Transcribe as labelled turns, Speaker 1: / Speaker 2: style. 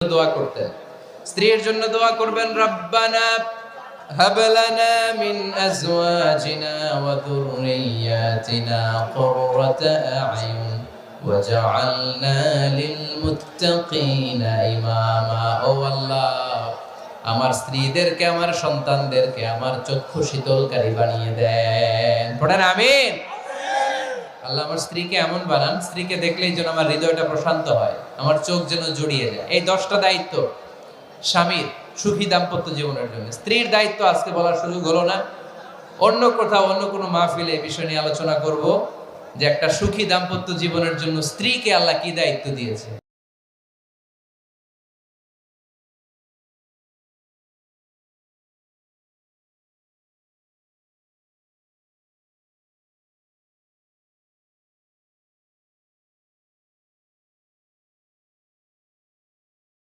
Speaker 1: দোয়া করতেন, স্ত্রীর জন্য দোয়া করবেন, রব্বানা হাব লানা মিন আজওয়াজিনা ওয়া যুররিয়াতিনা কুররাতা আ'য়ুন ওয়াজআলনা লিল মুত্তাকিনা ইমামা। ও আল্লাহ, আমার স্ত্রীদেরকে, আমার সন্তানদেরকে আমার চক্ষু শীতলকারী বানিয়ে দেন। পড়েন আমিন। আল্লাহ আমার স্ত্রীকে এমন বানান, স্ত্রীকে দেখলেই যেন আমার হৃদয়টা প্রশান্ত হয়, আমার চোখ যেন জুড়িয়ে যায়। এই 10টা দায়িত্ব স্বামীর সুখী দাম্পত্য জীবনের জন্য। স্ত্রীর দায়িত্ব আজকে বলার সুযোগ হলো না, অন্য কোথাও অন্য কোনো মাহফিলে এই বিষয় নিয়ে আলোচনা করব যে একটা সুখী দাম্পত্য জীবনের জন্য স্ত্রীকে আল্লাহ কি দায়িত্ব দিয়েছে।